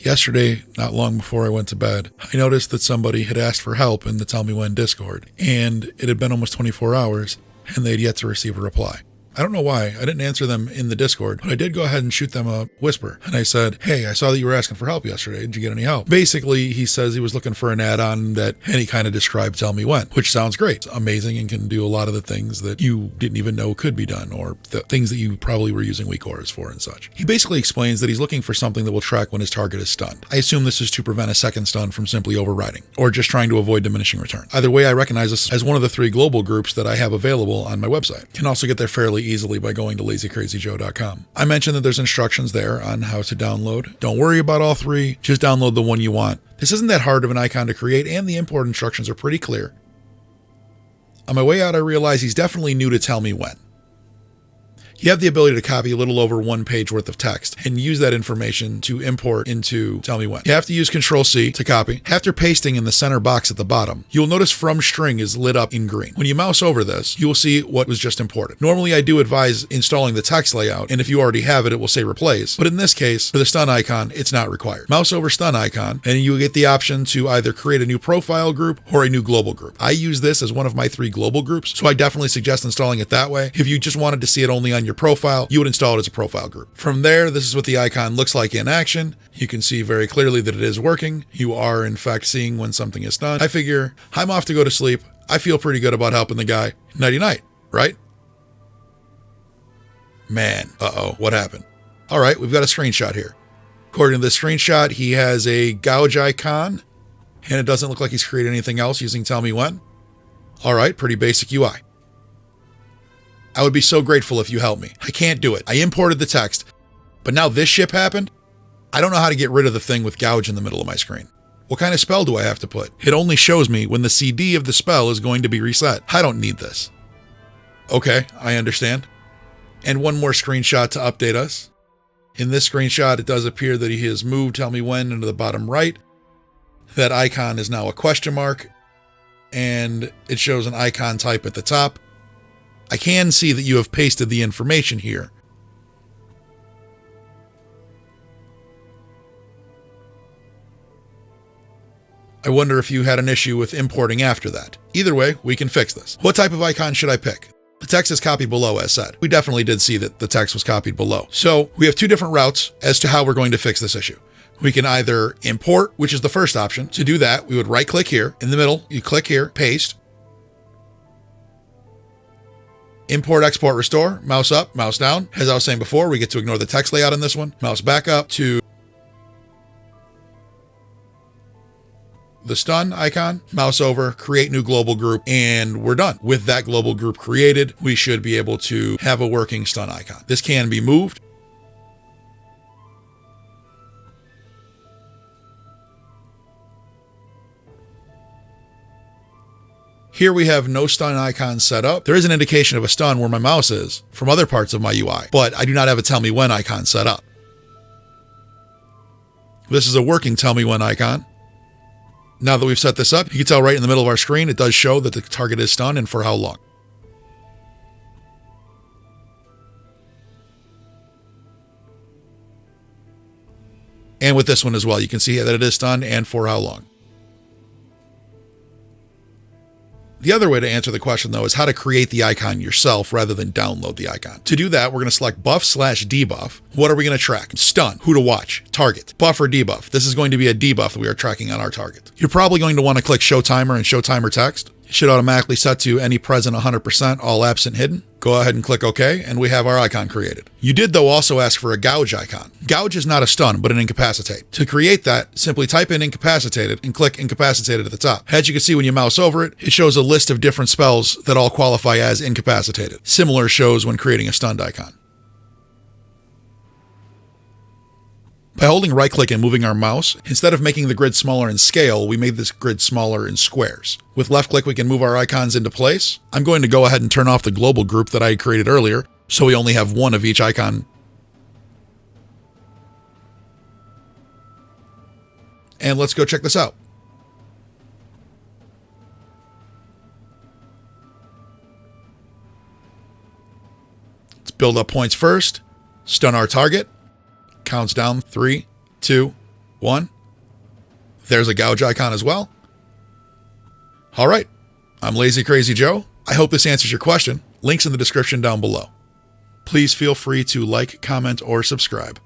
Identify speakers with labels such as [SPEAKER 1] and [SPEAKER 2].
[SPEAKER 1] Yesterday, not long before I went to bed, I noticed that somebody had asked for help in the Tell Me When Discord, and it had been almost 24 hours, and they'd yet to receive a reply. I don't know why. I didn't answer them in the Discord, but I did go ahead and shoot them a whisper. And I said, hey, I saw that you were asking for help yesterday. Did you get any help? Basically, he says he was looking for an add-on and he kind of described Tell Me When, which sounds great. It's amazing and can do a lot of the things that you didn't even know could be done, or the things that you probably were using weak auras for and such. He basically explains that he's looking for something that will track when his target is stunned. I assume this is to prevent a second stun from simply overriding, or just trying to avoid diminishing return. Either way, I recognize this as one of the 3 global groups that I have available on my website. You can also get there fairly easily by going to LazyCrazyJoe.com. I mentioned that there's instructions there on how to download. Don't worry about all 3, just download the one you want. This isn't that hard of an icon to create, and the import instructions are pretty clear. On my way out, I realized he's definitely new to Tell Me When. You have the ability to copy a little over 1 page worth of text and use that information to import into Tell Me When. You have to use Control-C to copy. After pasting in the center box at the bottom, you'll notice From String is lit up in green. When you mouse over this, you will see what was just imported. Normally, I do advise installing the text layout, and if you already have it, it will say Replace. But in this case, for the stun icon, it's not required. Mouse over stun icon, and you will get the option to either create a new profile group or a new global group. I use this as one of my 3 global groups, so I definitely suggest installing it that way. If you just wanted to see it only on your profile, you would install it as a profile group. From there, this is what the icon looks like in action. You can see very clearly that it is working. You are, in fact, seeing when something is done. I figure I'm off to go to sleep. I feel pretty good about helping the guy. Nighty-night, right? Man, what happened? All right, we've got a screenshot here. According to this screenshot, he has a gouge icon, and it doesn't look like he's created anything else using Tell Me When. All right, pretty basic UI. I would be so grateful if you helped me. I can't do it. I imported the text, but now this ship happened? I don't know how to get rid of the thing with gouge in the middle of my screen. What kind of spell do I have to put? It only shows me when the CD of the spell is going to be reset. I don't need this. Okay, I understand. And one more screenshot to update us. In this screenshot, it does appear that he has moved Tell Me When into the bottom right. That icon is now a question mark, and it shows an icon type at the top. I can see that you have pasted the information here. I wonder if you had an issue with importing after that. Either way, we can fix this. What type of icon should I pick? The text is copied below, as said. We definitely did see that the text was copied below. So we have 2 different routes as to how we're going to fix this issue. We can either import, which is the first option. To do that, we would right-click here. In the middle, you click here, paste. Import, export, restore, mouse up, mouse down. As I was saying before, we get to ignore the text layout in this one. Mouse back up to the stun icon, mouse over, create new global group, and we're done. With that global group created, we should be able to have a working stun icon. This can be moved. Here we have no stun icon set up. There is an indication of a stun where my mouse is from other parts of my UI, but I do not have a Tell Me When icon set up. This is a working Tell Me When icon. Now that we've set this up, you can tell right in the middle of our screen, it does show that the target is stunned and for how long. And with this one as well, you can see that it is stunned and for how long. The other way to answer the question, though, is how to create the icon yourself rather than download the icon. To do that, we're going to select buff/debuff. What are we going to track? Stun, who to watch, target, buff or debuff. This is going to be a debuff that we are tracking on our target. You're probably going to want to click show timer and show timer text. It should automatically set to any present 100%, all absent hidden. Go ahead and click OK, and we have our icon created. You did, though, also ask for a gouge icon. Gouge is not a stun, but an incapacitate. To create that, simply type in incapacitated and click incapacitated at the top. As you can see when you mouse over it, it shows a list of different spells that all qualify as incapacitated. Similar shows when creating a stunned icon. By holding right-click and moving our mouse, instead of making the grid smaller in scale, we made this grid smaller in squares. With left-click, we can move our icons into place. I'm going to go ahead and turn off the global group that I created earlier, so we only have one of each icon. And let's go check this out. Let's build up points first, stun our target. Counts down 3, 2, 1. There's a gouge icon as well. All right. I'm LazyCrazyJoe. I hope this answers your question. Links in the description down below. Please feel free to like, comment, or subscribe.